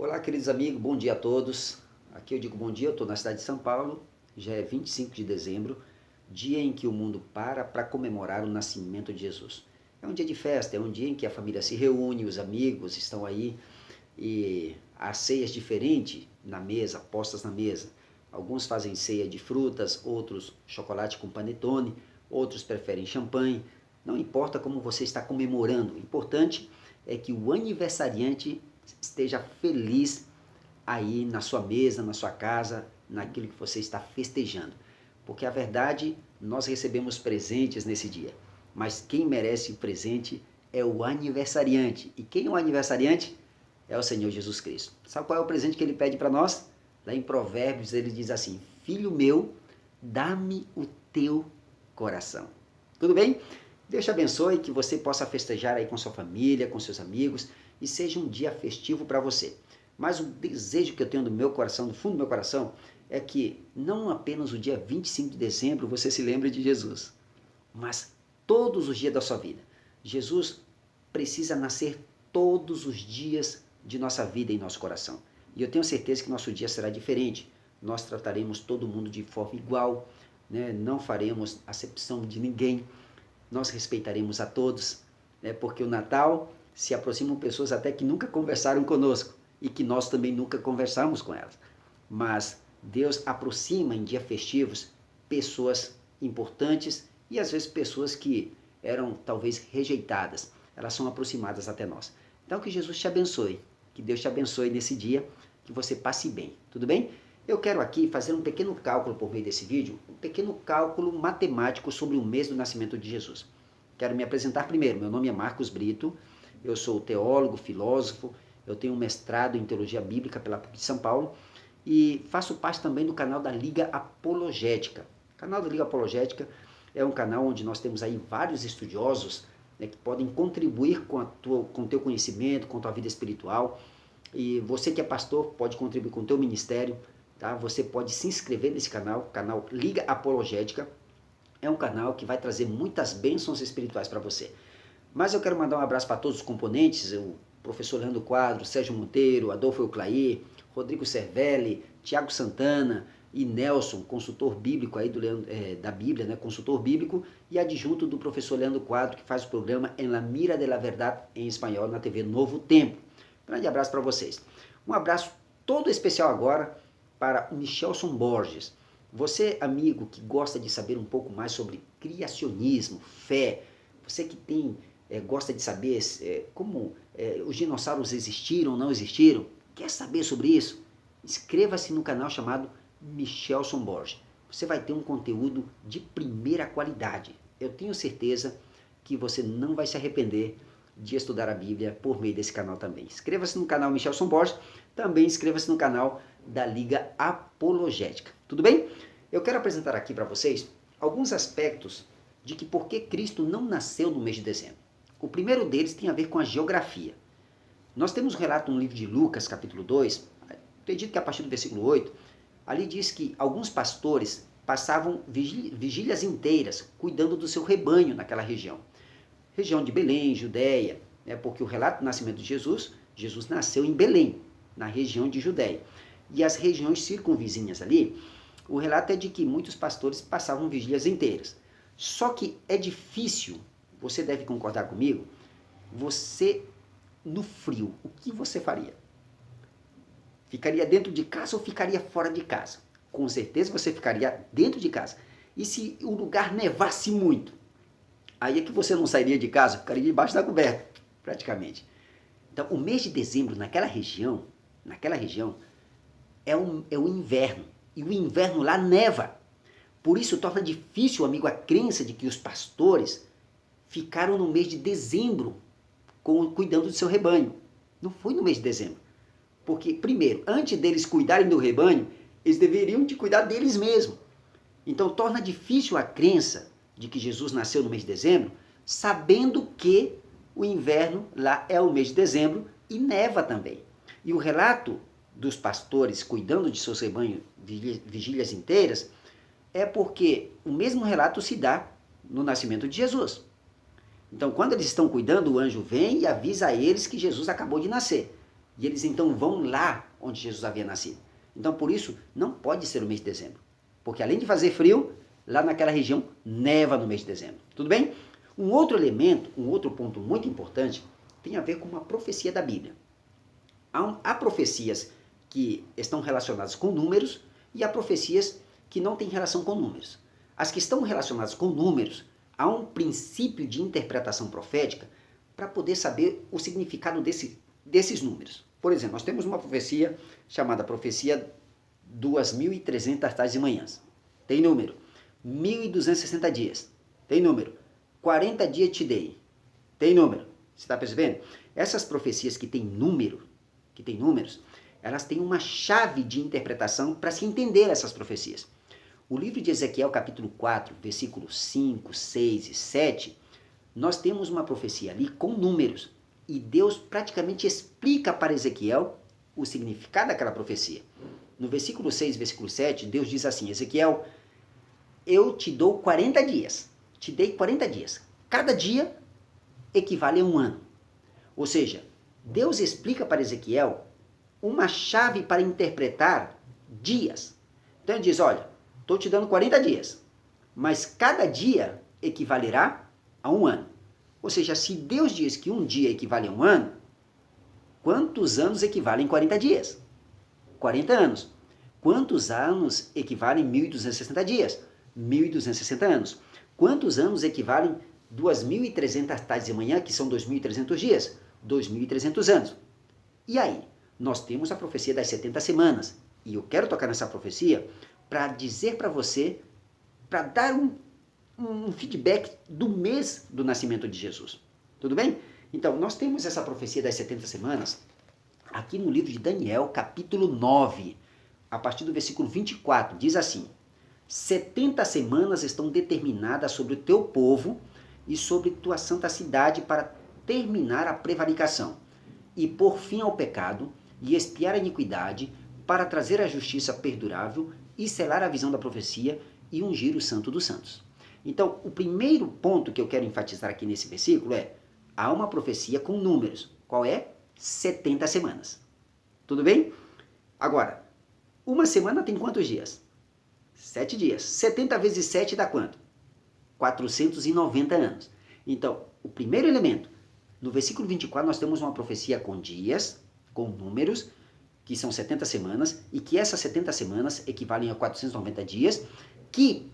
Olá, queridos amigos, bom dia a todos. Aqui eu digo bom dia, eu estou na cidade de São Paulo, já é 25 de dezembro, dia em que o mundo para comemorar o nascimento de Jesus. É um dia de festa, é um dia em que a família se reúne, os amigos estão aí e há ceias diferentes na mesa, postas na mesa. Alguns fazem ceia de frutas, outros chocolate com panetone, outros preferem champanhe. Não importa como você está comemorando, o importante é que o aniversariante esteja feliz aí na sua mesa, na sua casa, naquilo que você está festejando. Porque a verdade, nós recebemos presentes nesse dia, mas quem merece o presente é o aniversariante. E quem é o aniversariante? É o Senhor Jesus Cristo. Sabe qual é o presente que ele pede para nós? Lá em Provérbios ele diz assim: Filho meu, dá-me o teu coração. Tudo bem? Deus te abençoe, que você possa festejar aí com sua família, com seus amigos, e seja um dia festivo para você. Mas o desejo que eu tenho do meu coração, do fundo do meu coração, é que não apenas o dia 25 de dezembro você se lembre de Jesus, mas todos os dias da sua vida. Jesus precisa nascer todos os dias de nossa vida em nosso coração. E eu tenho certeza que nosso dia será diferente. Nós trataremos todo mundo de forma igual, né? Não faremos acepção de ninguém. Nós respeitaremos a todos, né? Porque o Natal se aproximam pessoas até que nunca conversaram conosco e que nós também nunca conversamos com elas. Mas Deus aproxima em dias festivos pessoas importantes e às vezes pessoas que eram talvez rejeitadas. Elas são aproximadas até nós. Então que Jesus te abençoe, que Deus te abençoe nesse dia, que você passe bem, tudo bem? Eu quero aqui fazer um pequeno cálculo por meio desse vídeo, um pequeno cálculo matemático sobre o mês do nascimento de Jesus. Quero me apresentar primeiro. Meu nome é Marcos Brito, eu sou teólogo, filósofo, eu tenho um mestrado em teologia bíblica pela PUC de São Paulo e faço parte também do canal da Liga Apologética. O canal da Liga Apologética é um canal onde nós temos aí vários estudiosos, né, que podem contribuir com o teu conhecimento, com a tua vida espiritual. E você que é pastor pode contribuir com o teu ministério. Tá? Você pode se inscrever nesse canal, canal Liga Apologética. É um canal que vai trazer muitas bênçãos espirituais para você. Mas eu quero mandar um abraço para todos os componentes, o professor Leandro Quadro, Sérgio Monteiro, Adolfo Euclair, Rodrigo Cervelli, Tiago Santana e Nelson, consultor bíblico aí da Bíblia, né? Consultor bíblico e adjunto do professor Leandro Quadro, que faz o programa En la Mira de la Verdad em espanhol na TV Novo Tempo. Grande abraço para vocês. Um abraço todo especial agora para o Michelson Borges. Você, amigo, que gosta de saber um pouco mais sobre criacionismo, fé, você que gosta de saber como os dinossauros existiram ou não existiram, quer saber sobre isso? Inscreva-se no canal chamado Michelson Borges. Você vai ter um conteúdo de primeira qualidade. Eu tenho certeza que você não vai se arrepender de estudar a Bíblia por meio desse canal também. Inscreva-se no canal Michelson Borges, também inscreva-se no canal da Liga Apologética. Tudo bem? Eu quero apresentar aqui para vocês alguns aspectos de que por que Cristo não nasceu no mês de dezembro. O primeiro deles tem a ver com a geografia. Nós temos um relato no livro de Lucas, capítulo 2, acredito que a partir do versículo 8, ali diz que alguns pastores passavam vigílias inteiras cuidando do seu rebanho naquela região. Região de Belém, Judéia, né, porque o relato do nascimento de Jesus nasceu em Belém, na região de Judéia. E as regiões circunvizinhas ali, o relato é de que muitos pastores passavam vigílias inteiras. Só que é difícil, você deve concordar comigo, você no frio, o que você faria? Ficaria dentro de casa ou ficaria fora de casa? Com certeza você ficaria dentro de casa. E se o lugar nevasse muito? Aí é que você não sairia de casa, ficaria debaixo da coberta, praticamente. Então, o mês de dezembro naquela região é o inverno. E o inverno lá neva. Por isso torna difícil, amigo, a crença de que os pastores ficaram no mês de dezembro cuidando do seu rebanho. Não foi no mês de dezembro. Porque, primeiro, antes deles cuidarem do rebanho, eles deveriam de cuidar deles mesmos. Então, torna difícil a crença de que Jesus nasceu no mês de dezembro, sabendo que o inverno lá é o mês de dezembro e neva também. E o relato dos pastores cuidando de seus rebanhos vigílias inteiras é porque o mesmo relato se dá no nascimento de Jesus. Então, quando eles estão cuidando, o anjo vem e avisa a eles que Jesus acabou de nascer. E eles então vão lá onde Jesus havia nascido. Então, por isso, não pode ser o mês de dezembro. Porque além de fazer frio, lá naquela região neva no mês de dezembro. Tudo bem? Um outro elemento, um outro ponto muito importante, tem a ver com uma profecia da Bíblia. Há profecias que estão relacionadas com números e há profecias que não têm relação com números. As que estão relacionadas com números, há um princípio de interpretação profética para poder saber o significado desses números. Por exemplo, nós temos uma profecia chamada profecia 2.300 tardes e manhãs. Tem número. 1.260 dias. Tem número. 40 dias te dei. Tem número. Você está percebendo? Essas profecias que têm números, elas têm uma chave de interpretação para se entender essas profecias. O livro de Ezequiel, capítulo 4, versículos 5, 6 e 7, nós temos uma profecia ali com números. E Deus praticamente explica para Ezequiel o significado daquela profecia. No versículo 6 e versículo 7, Deus diz assim: Ezequiel, eu te dou 40 dias. Te dei 40 dias. Cada dia equivale a um ano. Ou seja, Deus explica para Ezequiel uma chave para interpretar dias. Então ele diz, olha, estou te dando 40 dias, mas cada dia equivalerá a um ano. Ou seja, se Deus diz que um dia equivale a um ano, quantos anos equivalem 40 dias? 40 anos. Quantos anos equivalem 1.260 dias? 1.260 anos. Quantos anos equivalem 2.300 tardes de manhã, que são 2.300 dias? 2.300 anos. E aí? Nós temos a profecia das 70 semanas. E eu quero tocar nessa profecia para dizer para você, para dar um feedback do mês do nascimento de Jesus. Tudo bem? Então, nós temos essa profecia das 70 semanas aqui no livro de Daniel, capítulo 9, a partir do versículo 24. Diz assim: 70 semanas estão determinadas sobre o teu povo e sobre tua santa cidade para terminar a prevaricação e pôr fim ao pecado e expiar a iniquidade, para trazer a justiça perdurável e selar a visão da profecia e ungir o santo dos santos. Então, o primeiro ponto que eu quero enfatizar aqui nesse versículo é: há uma profecia com números. Qual é? 70 semanas. Tudo bem? Agora, uma semana tem quantos dias? 7 dias. 70 vezes 7 dá quanto? 490 anos. Então, o primeiro elemento, no versículo 24, nós temos uma profecia com dias, com números, que são 70 semanas, e que essas 70 semanas equivalem a 490 dias, que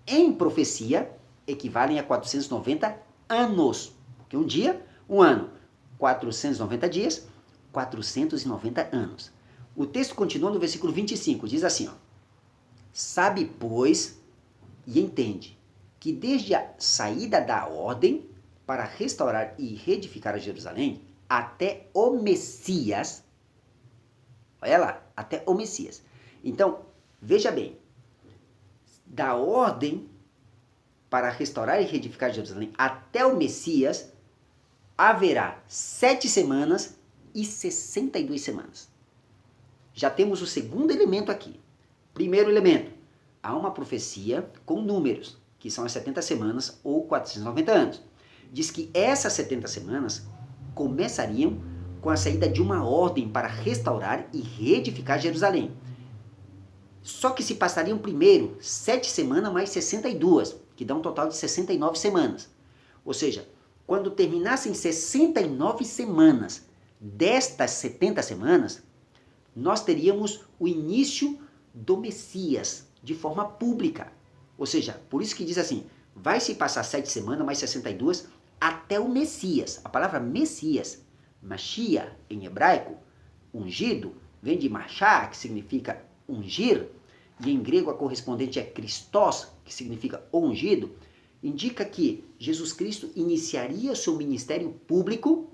em profecia equivalem a 490 anos. Porque um dia, um ano. 490 dias, 490 anos. O texto continua no versículo 25, diz assim, ó: sabe, pois, e entende, que desde a saída da ordem para restaurar e reedificar Jerusalém, até o Messias, olha lá, até o Messias. Então, veja bem, da ordem para restaurar e reedificar Jerusalém até o Messias, haverá 7 semanas e 62 semanas. Já temos o segundo elemento aqui. Primeiro elemento, há uma profecia com números, que são as 70 semanas ou 490 anos. Diz que essas 70 semanas começariam com a saída de uma ordem para restaurar e reedificar Jerusalém. Só que se passariam primeiro 7 semanas mais 62, que dá um total de 69 semanas. Ou seja, quando terminassem 69 semanas destas 70 semanas, nós teríamos o início do Messias de forma pública. Ou seja, por isso que diz assim, vai se passar 7 semanas mais 62 até o Messias. A palavra Messias, Mashiach em hebraico, ungido, vem de Mashá, que significa ungir, e em grego a correspondente é Christos, que significa ungido, indica que Jesus Cristo iniciaria seu ministério público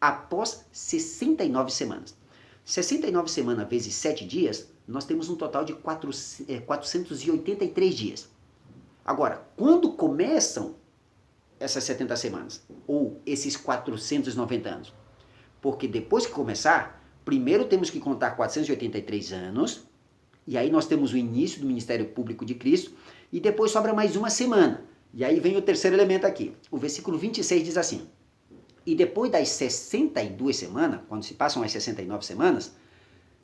após 69 semanas. 69 semanas vezes 7 dias, nós temos um total de 483 dias. Agora, quando começam essas 70 semanas, ou esses 490 anos? Porque depois que começar, primeiro temos que contar 483 anos, e aí nós temos o início do ministério público de Cristo, e depois sobra mais uma semana. E aí vem o terceiro elemento aqui. O versículo 26 diz assim: E depois das 62 semanas, quando se passam as 69 semanas,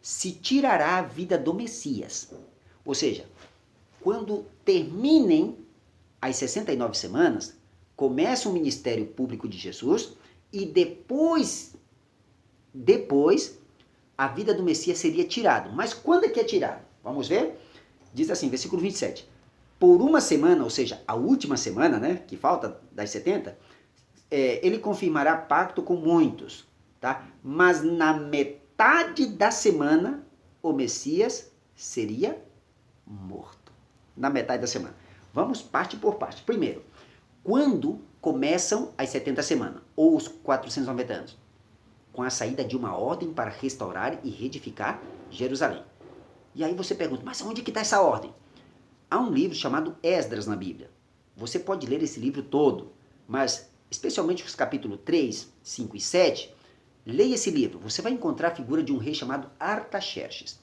se tirará a vida do Messias. Ou seja, quando terminem as 69 semanas, começa o ministério público de Jesus e depois a vida do Messias seria tirada. Mas quando é que é tirado? Vamos ver? Diz assim, versículo 27. Por uma semana, ou seja, a última semana, né, que falta das 70, ele confirmará pacto com muitos, tá? Mas na metade da semana, o Messias seria morto. Na metade da semana. Vamos parte por parte. Primeiro, quando começam as 70 semanas, ou os 490 anos? Com a saída de uma ordem para restaurar e reedificar Jerusalém. E aí você pergunta, mas onde que está essa ordem? Há um livro chamado Esdras na Bíblia. Você pode ler esse livro todo, mas especialmente os capítulos 3, 5 e 7, leia esse livro. Você vai encontrar a figura de um rei chamado Artaxerxes.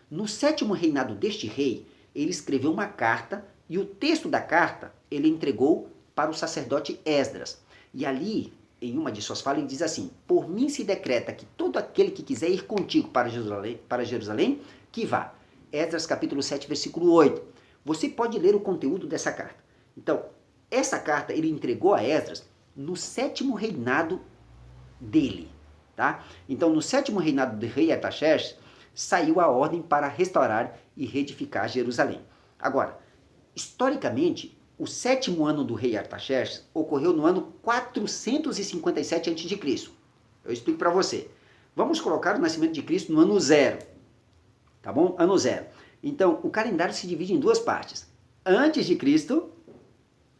No 7º reinado deste rei, ele escreveu uma carta e o texto da carta ele entregou para o sacerdote Esdras. E ali, em uma de suas falas, ele diz assim: por mim se decreta que todo aquele que quiser ir contigo para Jerusalém, que vá. Esdras capítulo 7, versículo 8. Você pode ler o conteúdo dessa carta. Então, essa carta ele entregou a Esdras no 7º reinado dele. Tá? Então, no 7º reinado do rei Artaxerxes, saiu a ordem para restaurar e reedificar Jerusalém. Agora, historicamente, o 7º ano do rei Artaxerxes ocorreu no ano 457 a.C. Eu explico para você. Vamos colocar o nascimento de Cristo no ano 0. Tá bom? Ano 0. Então, o calendário se divide em duas partes. Antes de Cristo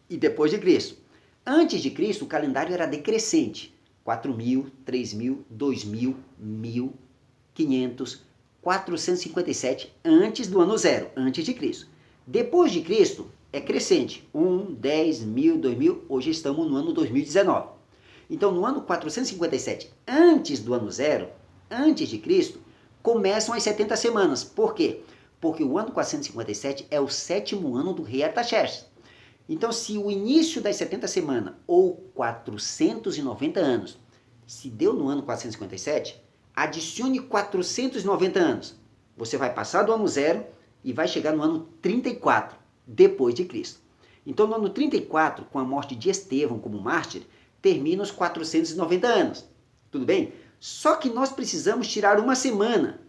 e depois de Cristo. Antes de Cristo, o calendário era decrescente. 4.000, 3.000, 2.000, 1.000, 500, 457 antes do ano 0, antes de Cristo. Depois de Cristo, é crescente. 1, 10, 1.000, 2.000, hoje estamos no ano 2019. Então, no ano 457, antes do ano 0, antes de Cristo, começam as 70 semanas. Por quê? Porque o ano 457 é o 7º ano do rei Artaxerxes. Então, se o início das 70 semanas, ou 490 anos, se deu no ano 457, adicione 490 anos. Você vai passar do ano 0 e vai chegar no ano 34, depois de Cristo. Então, no ano 34, com a morte de Estevão como mártir, termina os 490 anos. Tudo bem? Só que nós precisamos tirar uma semana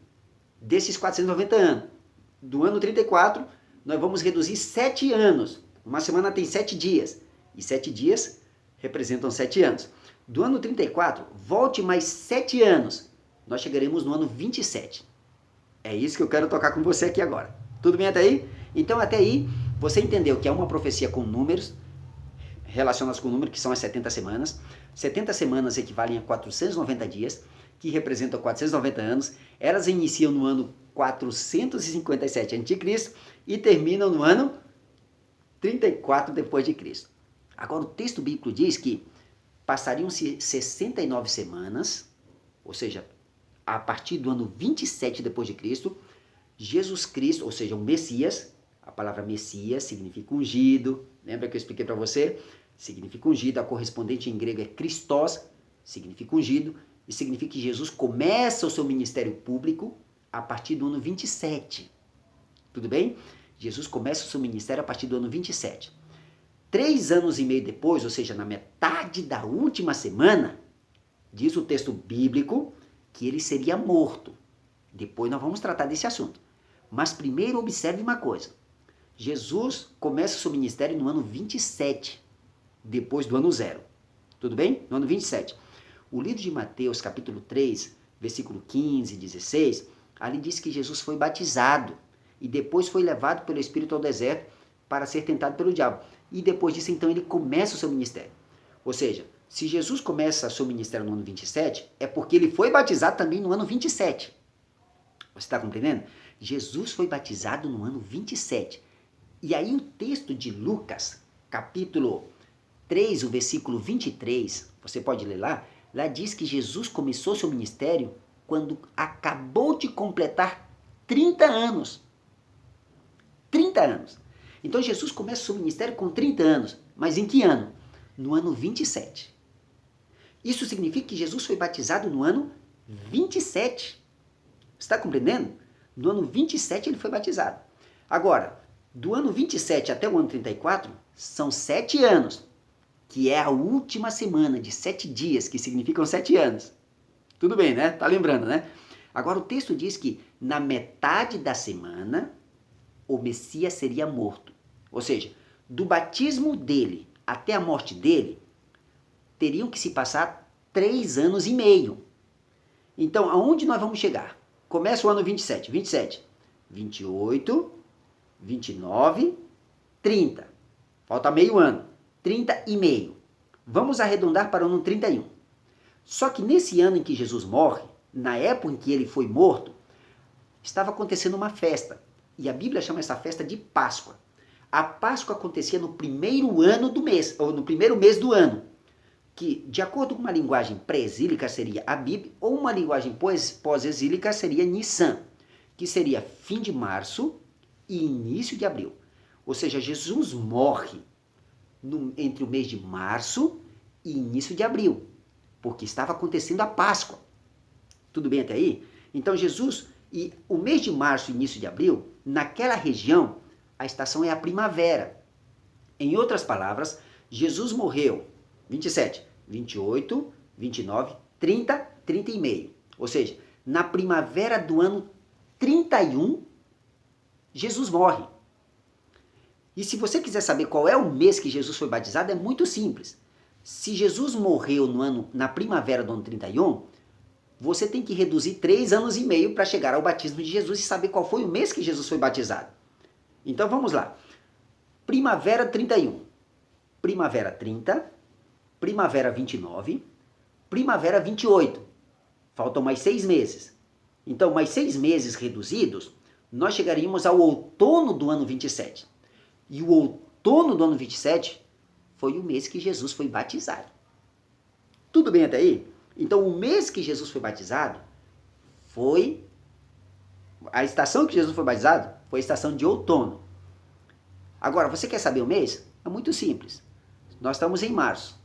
desses 490 anos. Do ano 34, nós vamos reduzir 7 anos. Uma semana tem 7 dias. E 7 dias representam 7 anos. Do ano 34, volte mais 7 anos. Nós chegaremos no ano 27. É isso que eu quero tocar com você aqui agora. Tudo bem até aí? Então, até aí, você entendeu que é uma profecia com números, relacionadas com números, que são as 70 semanas. 70 semanas equivalem a 490 dias, que representam 490 anos. Elas iniciam no ano 457 a.C. e terminam no ano 34 depois de Cristo. Agora, o texto bíblico diz que passariam-se 69 semanas, ou seja, a partir do ano 27 depois de Cristo, Jesus Cristo, ou seja, o Messias, a palavra Messias significa ungido, lembra que eu expliquei para você? Significa ungido, a correspondente em grego é Christos, significa ungido, e significa que Jesus começa o seu ministério público a partir do ano 27. Tudo bem? Jesus começa o seu ministério a partir do ano 27. 3 anos e meio depois, ou seja, na metade da última semana, diz o texto bíblico que ele seria morto. Depois nós vamos tratar desse assunto. Mas primeiro observe uma coisa. Jesus começa o seu ministério no ano 27, depois do ano 0. Tudo bem? No ano 27. O livro de Mateus, capítulo 3, versículo 15 e 16, ali diz que Jesus foi batizado e depois foi levado pelo Espírito ao deserto para ser tentado pelo diabo. E depois disso, então, ele começa o seu ministério. Ou seja, se Jesus começa o seu ministério no ano 27, é porque ele foi batizado também no ano 27. Você está compreendendo? Jesus foi batizado no ano 27. E aí o texto de Lucas, capítulo 3, o versículo 23, você pode ler lá, lá diz que Jesus começou seu ministério quando acabou de completar 30 anos. 30 anos. Então Jesus começa o seu ministério com 30 anos. Mas em que ano? No ano 27. Isso significa que Jesus foi batizado no ano 27. Você está compreendendo? No ano 27 ele foi batizado. Agora, do ano 27 até o ano 34, são 7 anos, que é a última semana de 7 dias, que significam 7 anos. Tudo bem, né? Tá lembrando, né? Agora o texto diz que na metade da semana, o Messias seria morto. Ou seja, do batismo dele até a morte dele, teriam que se passar 3 anos e meio. Então, aonde nós vamos chegar? Começa o ano 27, 28, 29, 30. Falta meio ano. 30 e meio. Vamos arredondar para o ano 31. Só que nesse ano em que Jesus morre, na época em que ele foi morto, estava acontecendo uma festa. E a Bíblia chama essa festa de Páscoa. A Páscoa acontecia no primeiro ano do mês, ou no primeiro mês do ano, que, de acordo com uma linguagem pré-exílica, seria Abib, ou uma linguagem pós-exílica seria Nissan, que seria fim de março e início de abril. Ou seja, Jesus morre entre o mês de março e início de abril, porque estava acontecendo a Páscoa. Tudo bem até aí? Então Jesus, e o mês de março e início de abril, naquela região, a estação é a primavera. Em outras palavras, Jesus morreu 27, 28, 29, 30, 30 e meio. Ou seja, na primavera do ano 31, Jesus morre. E se você quiser saber qual é o mês que Jesus foi batizado, é muito simples. Se Jesus morreu na primavera do ano 31, você tem que reduzir 3 anos e meio para chegar ao batismo de Jesus e saber qual foi o mês que Jesus foi batizado. Então vamos lá. Primavera 31, primavera 30, primavera 29, primavera 28. Faltam mais 6 meses. Então, mais 6 meses reduzidos, nós chegaríamos ao outono do ano 27. E o outono do ano 27 foi o mês que Jesus foi batizado. Tudo bem até aí? Então, o mês que Jesus foi batizado foi... A estação que Jesus foi batizado foi a estação de outono. Agora, você quer saber o mês? É muito simples. Nós estamos em março.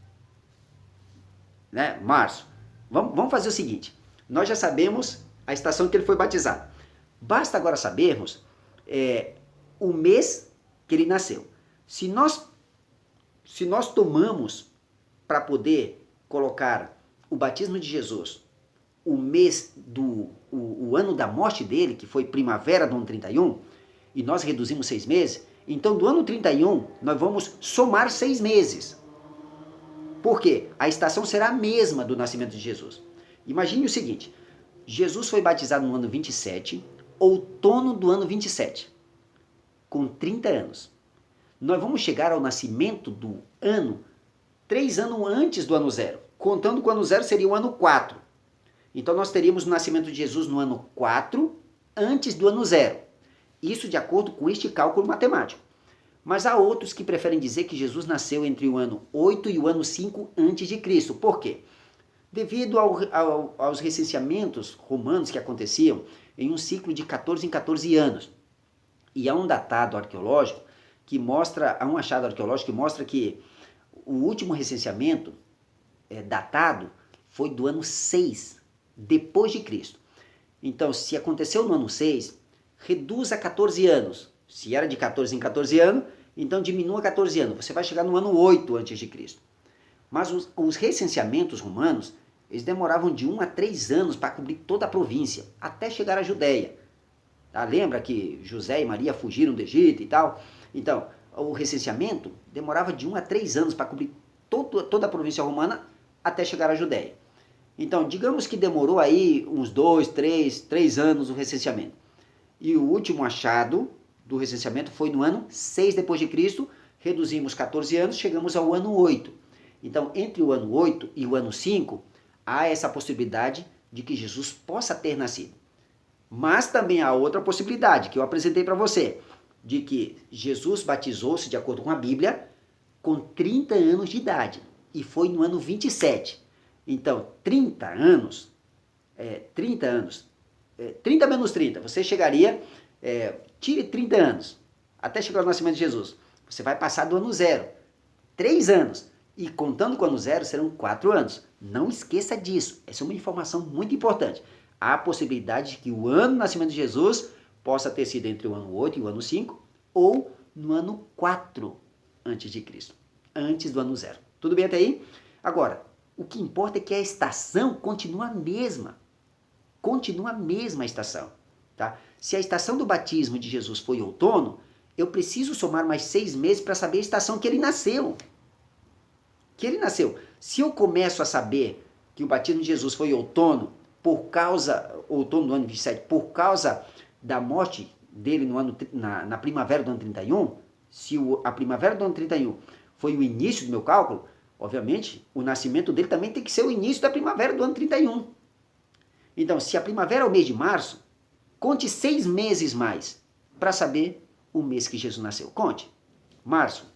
Né? Março. Vamos fazer o seguinte. Nós já sabemos a estação que ele foi batizado. Basta agora sabermos o mês que ele nasceu. Se nós tomamos para poder colocar o batismo de Jesus, o mês o ano da morte dele, que foi primavera do ano 31, e nós reduzimos 6 meses, então do ano 31 nós vamos somar 6 meses. Por quê? A estação será a mesma do nascimento de Jesus. Imagine o seguinte, Jesus foi batizado no ano 27, outono do ano 27, com 30 anos. Nós vamos chegar ao nascimento do ano 3 anos antes do ano 0. Contando com o ano 0 seria o ano 4. Então nós teríamos o nascimento de Jesus no ano 4, antes do ano 0. Isso de acordo com este cálculo matemático. Mas há outros que preferem dizer que Jesus nasceu entre o ano 8 e o ano 5 antes de Cristo. Por quê? Devido aos recenseamentos romanos que aconteciam em um ciclo de 14 em 14 anos. E há um datado arqueológico que mostra, há um achado arqueológico que mostra que o último recenseamento datado foi do ano 6, depois de Cristo. Então, se aconteceu no ano 6, reduz a 14 anos. Se era de 14 em 14 anos, então diminua a 14 anos. Você vai chegar no ano 8 antes de Cristo. Mas os recenseamentos romanos, eles demoravam de 1 a 3 anos para cobrir toda a província, até chegar à Judéia. Tá? Lembra que José e Maria fugiram do Egito e tal? Então, o recenseamento demorava de 1 a 3 anos para cobrir toda a província romana até chegar à Judéia. Então, digamos que demorou aí uns 2, 3 anos o recenseamento. E o último achado do recenseamento foi no ano 6 depois de Cristo, reduzimos 14 anos, chegamos ao ano 8. Então, entre o ano 8 e o ano 5, há essa possibilidade de que Jesus possa ter nascido. Mas também há outra possibilidade, que eu apresentei para você, de que Jesus batizou-se, de acordo com a Bíblia, com 30 anos de idade, e foi no ano 27. Então, 30 anos, 30 menos 30, você chegaria, tire 30 anos, até chegar ao nascimento de Jesus. Você vai passar do ano 0, 3 anos. E contando com o ano zero, serão 4 anos. Não esqueça disso. Essa é uma informação muito importante. Há a possibilidade de que o ano do nascimento de Jesus possa ter sido entre o ano 8 e o ano 5, ou no ano 4 antes de Cristo, antes do ano zero. Tudo bem até aí? Agora, o que importa é que a estação continua a mesma. Continua a mesma estação. Tá? Se a estação do batismo de Jesus foi outono, eu preciso somar mais 6 meses para saber a estação que ele nasceu. Se eu começo a saber que o batismo de Jesus foi outono do ano 27, por causa da morte dele na primavera do ano 31, se a primavera do ano 31 foi o início do meu cálculo, obviamente o nascimento dele também tem que ser o início da primavera do ano 31. Então, se a primavera é o mês de março, conte 6 meses mais para saber o mês que Jesus nasceu. Conte. Março,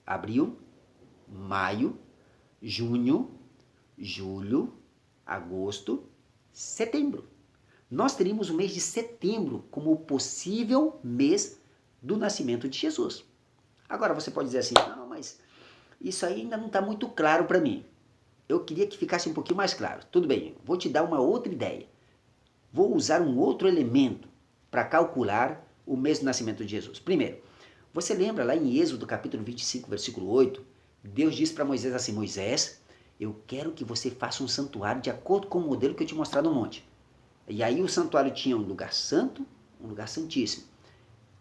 abril, maio, junho, julho, agosto, setembro. Nós teríamos o mês de setembro como o possível mês do nascimento de Jesus. Agora você pode dizer assim, não, mas isso aí ainda não está muito claro para mim. Eu queria que ficasse um pouquinho mais claro. Tudo bem, vou te dar uma outra ideia. Vou usar um outro elemento para calcular o mês do nascimento de Jesus. Primeiro, você lembra lá em Êxodo capítulo 25, versículo 8, Deus disse para Moisés assim, Moisés, eu quero que você faça um santuário de acordo com o modelo que eu te mostrar no monte. E aí o santuário tinha um lugar santo, um lugar santíssimo.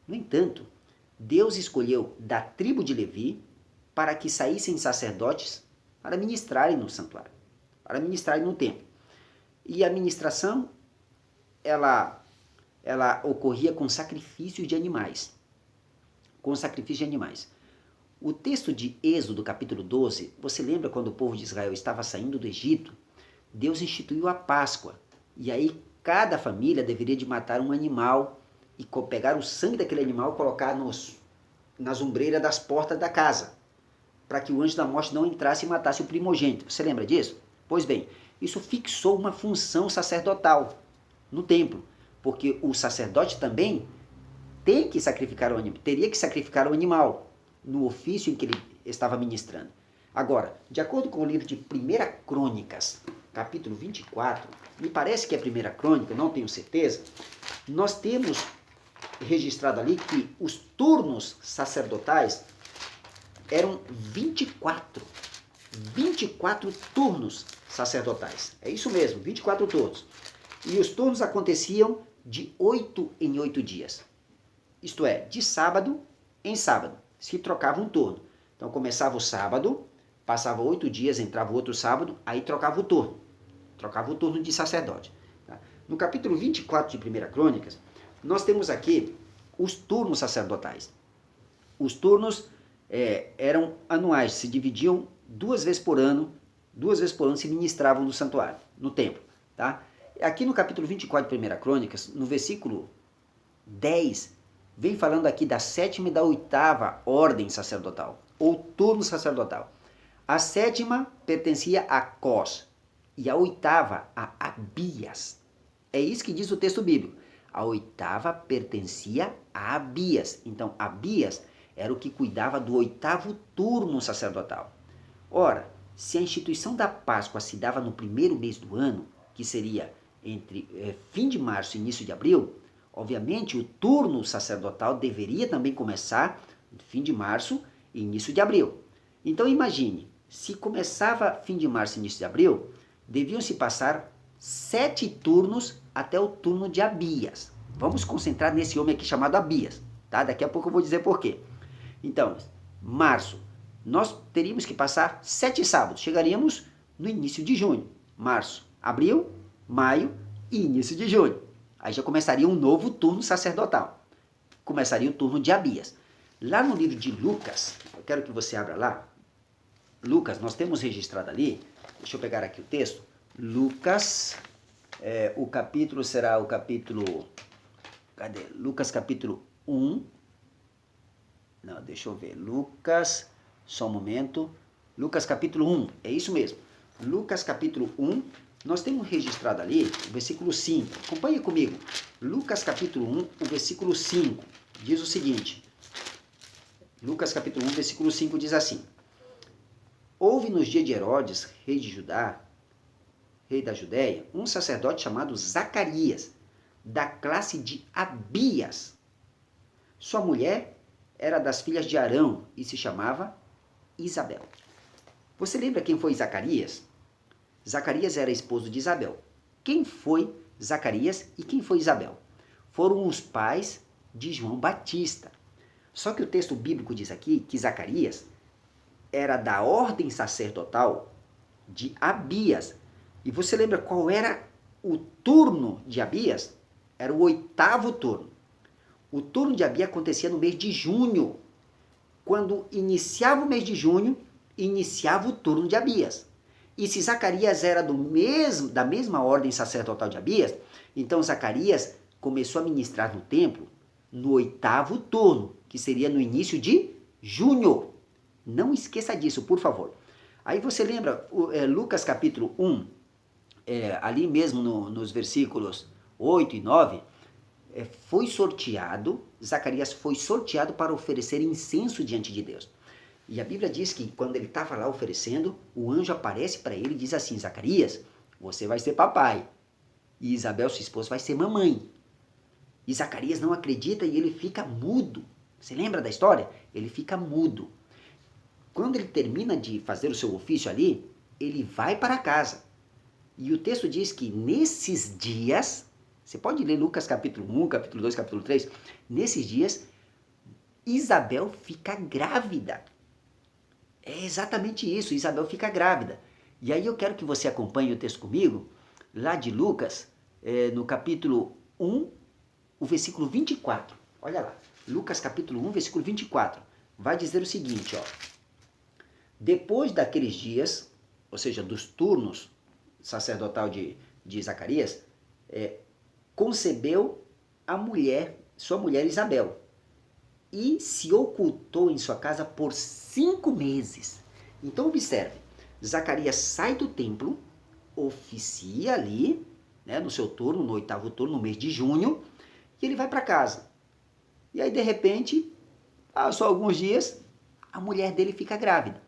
No entanto, Deus escolheu da tribo de Levi para que saíssem sacerdotes para ministrarem no santuário, para ministrarem no templo. E a ministração, ela ocorria com sacrifícios de animais. Com sacrifício de animais. O texto de Êxodo, capítulo 12, você lembra quando o povo de Israel estava saindo do Egito? Deus instituiu a Páscoa. E aí cada família deveria de matar um animal e pegar o sangue daquele animal e colocar nas ombreiras das portas da casa, para que o anjo da morte não entrasse e matasse o primogênito. Você lembra disso? Pois bem, isso fixou uma função sacerdotal no templo, porque o sacerdote também teria que sacrificar o animal no ofício em que ele estava ministrando. Agora, de acordo com o livro de 1 Crônicas, capítulo 24, me parece que é 1 Crônica, não tenho certeza, nós temos registrado ali que os turnos sacerdotais eram 24 turnos sacerdotais. É isso mesmo, 24 turnos. E os turnos aconteciam de 8 em 8 dias. Isto é, de sábado em sábado, se trocava um turno. Então começava o sábado, passava 8 dias, entrava o outro sábado, aí trocava o turno. Trocava o turno de sacerdote. Tá? No capítulo 24 de 1 Crônicas, nós temos aqui os turnos sacerdotais. Os turnos eram anuais, se dividiam 2 vezes por ano se ministravam no santuário, no templo. Tá? Aqui no capítulo 24 de 1 Crônicas, no versículo 10, vem falando aqui da 7ª e da 8ª ordem sacerdotal, ou turno sacerdotal. A 7ª pertencia a Cós e a 8ª a Abias. É isso que diz o texto bíblico. A 8ª pertencia a Abias. Então, Abias era o que cuidava do 8º turno sacerdotal. Ora, se a instituição da Páscoa se dava no primeiro mês do ano, que seria entre fim de março e início de abril, obviamente o turno sacerdotal deveria também começar no fim de março e início de abril. Então imagine, se começava fim de março e início de abril, deviam se passar 7 turnos até o turno de Abias. Vamos concentrar nesse homem aqui chamado Abias, tá? Daqui a pouco eu vou dizer por quê. Então, março, nós teríamos que passar 7 sábados, chegaríamos no início de junho. Março, abril, maio e início de junho. Aí já começaria um novo turno sacerdotal. Começaria o turno de Abias. Lá no livro de Lucas, eu quero que você abra lá. Lucas, nós temos registrado ali, deixa eu pegar aqui o texto. Lucas, o capítulo será o capítulo... Cadê? Lucas capítulo 1. Não, deixa eu ver. Lucas, só um momento. Lucas capítulo 1, é isso mesmo. Lucas capítulo 1, nós temos registrado ali o versículo 5. Acompanhe comigo. Lucas capítulo 1, o versículo 5, diz o seguinte. Lucas capítulo 1, versículo 5 diz assim. Houve nos dias de Herodes, rei de Judá, rei da Judéia, um sacerdote chamado Zacarias, da classe de Abias. Sua mulher era das filhas de Arão e se chamava Isabel. Você lembra quem foi Zacarias? Zacarias era esposo de Isabel. Quem foi Zacarias e quem foi Isabel? Foram os pais de João Batista. Só que o texto bíblico diz aqui que Zacarias era da ordem sacerdotal de Abias. E você lembra qual era o turno de Abias? Era o 8º turno. O turno de Abias acontecia no mês de junho. Quando iniciava o mês de junho, iniciava o turno de Abias. E se Zacarias era da mesma ordem sacerdotal de Abias, então Zacarias começou a ministrar no templo no 8º turno, que seria no início de junho. Não esqueça disso, por favor. Aí você lembra, Lucas capítulo 1, ali mesmo nos versículos 8 e 9, Zacarias foi sorteado para oferecer incenso diante de Deus. E a Bíblia diz que quando ele estava lá oferecendo, o anjo aparece para ele e diz assim: Zacarias, você vai ser papai. E Isabel, sua esposa, vai ser mamãe. E Zacarias não acredita e ele fica mudo. Você lembra da história? Ele fica mudo. Quando ele termina de fazer o seu ofício ali, ele vai para casa. E o texto diz que nesses dias, você pode ler Lucas capítulo 1, capítulo 2, capítulo 3, nesses dias, Isabel fica grávida. É exatamente isso, Isabel fica grávida. E aí eu quero que você acompanhe o texto comigo, lá de Lucas, no capítulo 1, o versículo 24. Olha lá, Lucas capítulo 1, versículo 24. Vai dizer o seguinte, ó. Depois daqueles dias, ou seja, dos turnos sacerdotal de Zacarias, concebeu sua mulher Isabel, e se ocultou em sua casa por 5 meses. Então observe, Zacarias sai do templo, oficia ali, no seu turno, no 8º turno, no mês de junho, e ele vai para casa. E aí, de repente, só alguns dias, a mulher dele fica grávida.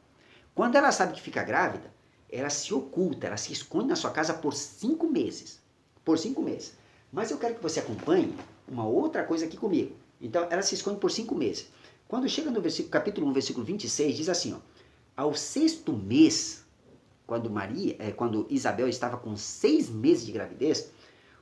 Quando ela sabe que fica grávida, ela se oculta, ela se esconde na sua casa por 5 meses. Por 5 meses. Mas eu quero que você acompanhe uma outra coisa aqui comigo. Então, ela se esconde por 5 meses. Quando chega no capítulo 1, versículo 26, diz assim, ó, ao 6º mês, quando Isabel estava com 6 meses de gravidez,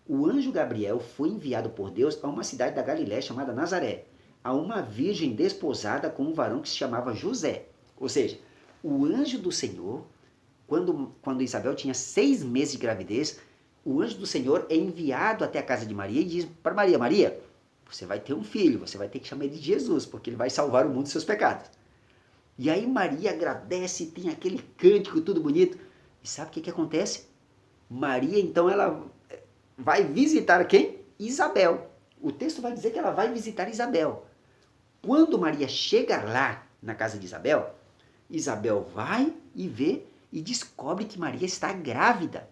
o anjo Gabriel foi enviado por Deus a uma cidade da Galiléia chamada Nazaré, a uma virgem desposada com um varão que se chamava José. Ou seja, o anjo do Senhor, quando Isabel tinha 6 meses de gravidez, o anjo do Senhor é enviado até a casa de Maria e diz para Maria, Maria, você vai ter um filho, você vai ter que chamar ele de Jesus, porque ele vai salvar o mundo dos seus pecados. E aí Maria agradece, tem aquele cântico tudo bonito. E sabe o que acontece? Maria, então, ela vai visitar quem? Isabel. O texto vai dizer que ela vai visitar Isabel. Quando Maria chega lá na casa de Isabel, Isabel vai e vê e descobre que Maria está grávida.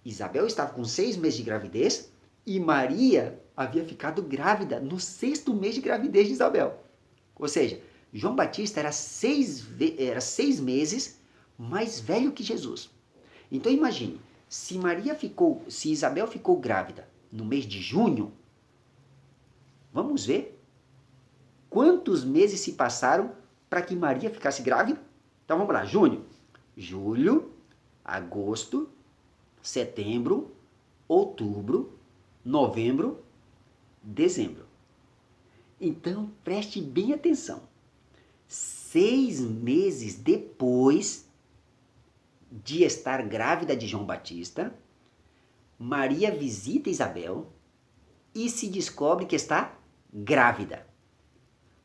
Isabel estava com 6 meses de gravidez e Maria havia ficado grávida no 6º mês de gravidez de Isabel. Ou seja, João Batista era 6 meses mais velho que Jesus. Então imagine, se Isabel ficou grávida no mês de junho, vamos ver quantos meses se passaram para que Maria ficasse grávida? Então vamos lá, junho, julho, agosto, setembro, outubro, novembro, dezembro. Então preste bem atenção. 6 meses depois de estar grávida de João Batista, Maria visita Isabel e se descobre que está grávida.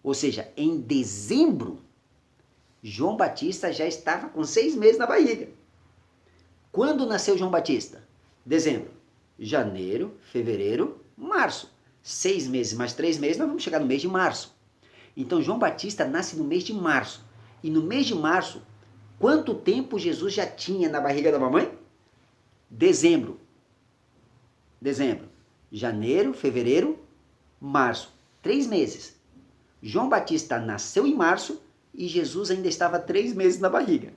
Ou seja, em dezembro, João Batista já estava com 6 meses na barriga. Quando nasceu João Batista? Dezembro, janeiro, fevereiro, março. 6 meses mais 3 meses, nós vamos chegar no mês de março. Então, João Batista nasce no mês de março. E no mês de março, quanto tempo Jesus já tinha na barriga da mamãe? Dezembro, janeiro, fevereiro, março. 3 meses. João Batista nasceu em março e Jesus ainda estava 3 meses na barriga.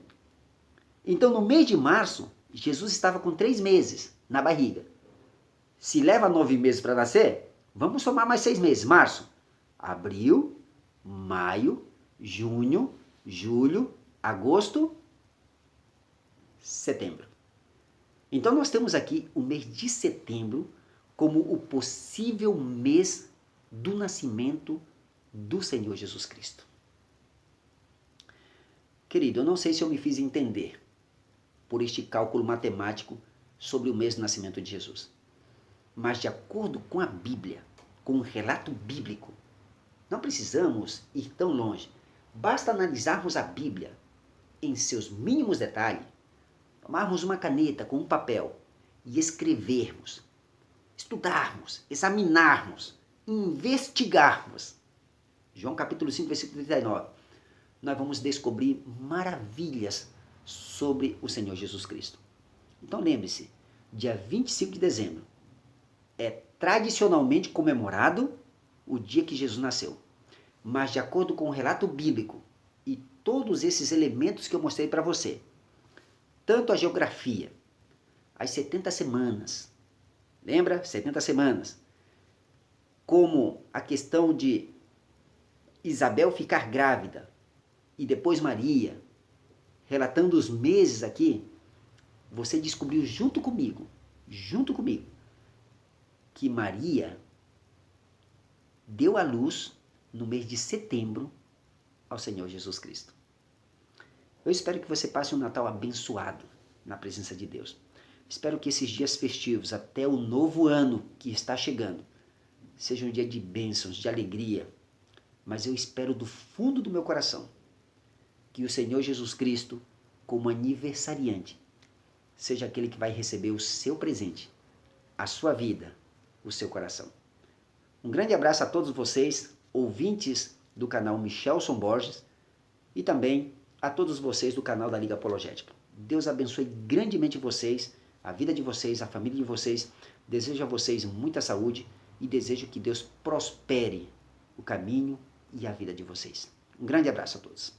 Então, no mês de março, Jesus estava com 3 meses na barriga. Se leva 9 meses para nascer, vamos somar mais 6 meses. Março, abril, maio, junho, julho, agosto, setembro. Então nós temos aqui o mês de setembro como o possível mês do nascimento do Senhor Jesus Cristo. Querido, eu não sei se eu me fiz entender por este cálculo matemático sobre o mês do nascimento de Jesus. Mas de acordo com a Bíblia, com o relato bíblico, não precisamos ir tão longe. Basta analisarmos a Bíblia em seus mínimos detalhes, tomarmos uma caneta com um papel e escrevermos, estudarmos, examinarmos, investigarmos. João capítulo 5, versículo 39. Nós vamos descobrir maravilhas sobre o Senhor Jesus Cristo. Então lembre-se, dia 25 de dezembro é tradicionalmente comemorado o dia que Jesus nasceu. Mas de acordo com o relato bíblico e todos esses elementos que eu mostrei para você, tanto a geografia, as 70 semanas, lembra? 70 semanas. Como a questão de Isabel ficar grávida e depois Maria, relatando os meses aqui, você descobriu junto comigo, que Maria deu à luz no mês de setembro ao Senhor Jesus Cristo. Eu espero que você passe um Natal abençoado na presença de Deus. Espero que esses dias festivos, até o novo ano que está chegando, sejam um dia de bênçãos, de alegria. Mas eu espero do fundo do meu coração que o Senhor Jesus Cristo, como aniversariante, seja aquele que vai receber o seu presente, a sua vida, o seu coração. Um grande abraço a todos vocês, ouvintes do canal Michelson Borges, e também a todos vocês do canal da Liga Apologética. Deus abençoe grandemente vocês, a vida de vocês, a família de vocês. Desejo a vocês muita saúde e desejo que Deus prospere o caminho e a vida de vocês. Um grande abraço a todos.